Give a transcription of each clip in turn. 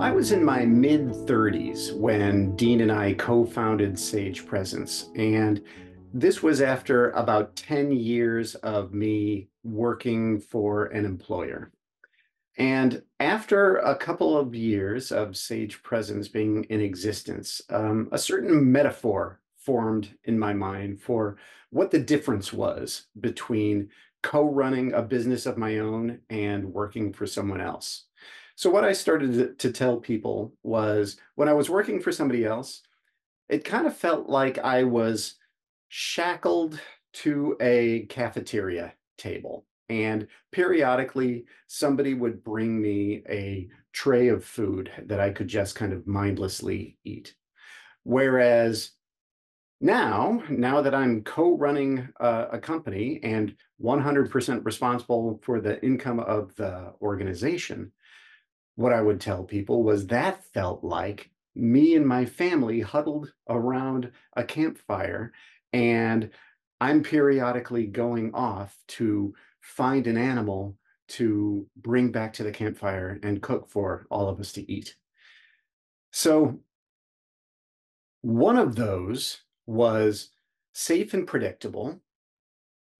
I was in my mid 30s when Dean and I co-founded Sage Presence. And this was after about 10 years of me working for an employer. And after a couple of years of Sage Presence being in existence, a certain metaphor formed in my mind for what the difference was between co-running a business of my own and working for someone else. So what I started to tell people was when I was working for somebody else, it kind of felt like I was shackled to a cafeteria table. And periodically, somebody would bring me a tray of food that I could just kind of mindlessly eat. Whereas now that I'm co-running a company and 100% responsible for the income of the organization, what I would tell people was that felt like me and my family huddled around a campfire, and I'm periodically going off to find an animal to bring back to the campfire and cook for all of us to eat. So one of those was safe and predictable.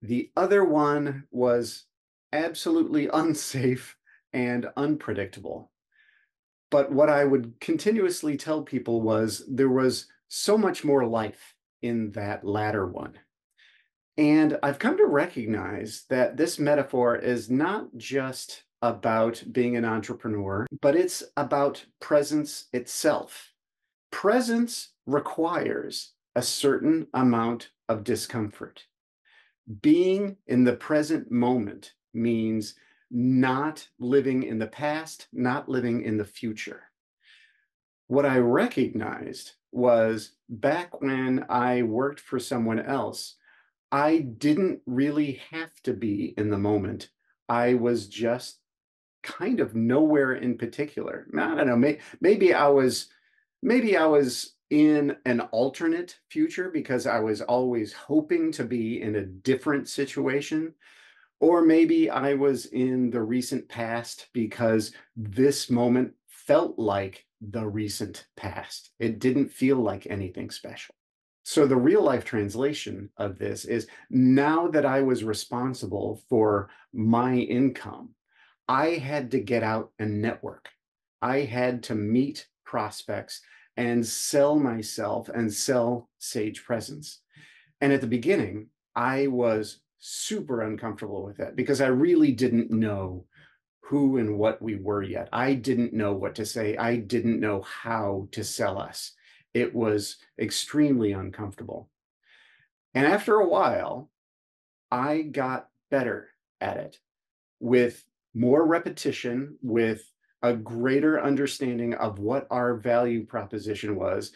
The other one was absolutely unsafe and unpredictable. But what I would continuously tell people was there was so much more life in that latter one. And I've come to recognize that this metaphor is not just about being an entrepreneur, but it's about presence itself. Presence requires a certain amount of discomfort. Being in the present moment means not living in the past, not living in the future. What I recognized was back when I worked for someone else, I didn't really have to be in the moment. I was just kind of nowhere in particular. I don't know, maybe I was in an alternate future because I was always hoping to be in a different situation. Or maybe I was in the recent past because this moment felt like the recent past. It didn't feel like anything special. So the real life translation of this is now that I was responsible for my income, I had to get out and network. I had to meet prospects and sell myself and sell Sage Presence. And at the beginning, I was super uncomfortable with that because I really didn't know who and what we were yet. I didn't know what to say. I didn't know how to sell us. It was extremely uncomfortable. And after a while, I got better at it with more repetition, with a greater understanding of what our value proposition was,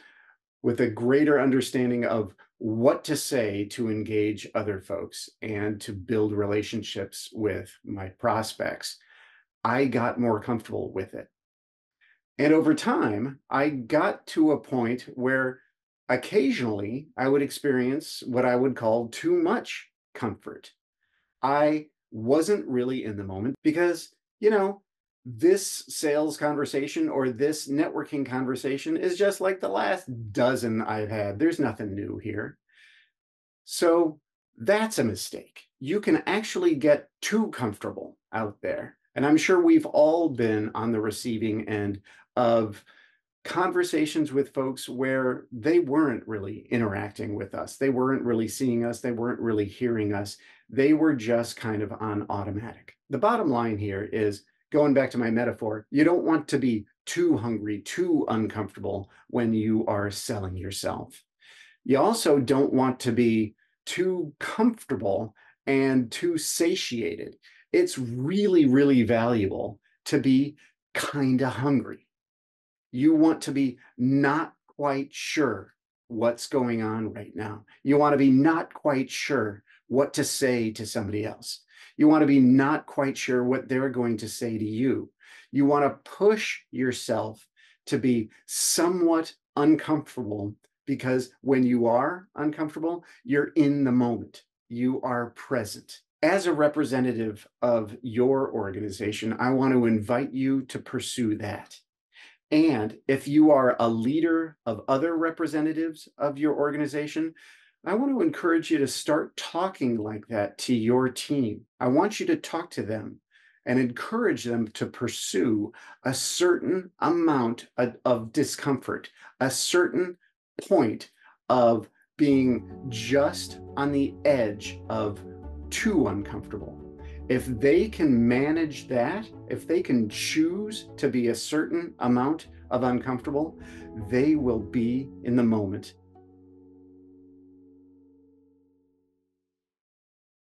with a greater understanding of what to say to engage other folks and to build relationships with my prospects. I got more comfortable with it. And over time, I got to a point where occasionally I would experience what I would call too much comfort. I wasn't really in the moment because, this sales conversation or this networking conversation is just like the last dozen I've had. There's nothing new here. So that's a mistake. You can actually get too comfortable out there. And I'm sure we've all been on the receiving end of conversations with folks where they weren't really interacting with us. They weren't really seeing us. They weren't really hearing us. They were just kind of on automatic. The bottom line here is going back to my metaphor, you don't want to be too hungry, too uncomfortable when you are selling yourself. You also don't want to be too comfortable and too satiated. It's really, really valuable to be kind of hungry. You want to be not quite sure what's going on right now. You want to be not quite sure what to say to somebody else. You want to be not quite sure what they're going to say to you. You want to push yourself to be somewhat uncomfortable because when you are uncomfortable, you're in the moment. You are present. As a representative of your organization, I want to invite you to pursue that. And if you are a leader of other representatives of your organization, I want to encourage you to start talking like that to your team. I want you to talk to them and encourage them to pursue a certain amount of discomfort, a certain point of being just on the edge of too uncomfortable. If they can manage that, if they can choose to be a certain amount of uncomfortable, they will be in the moment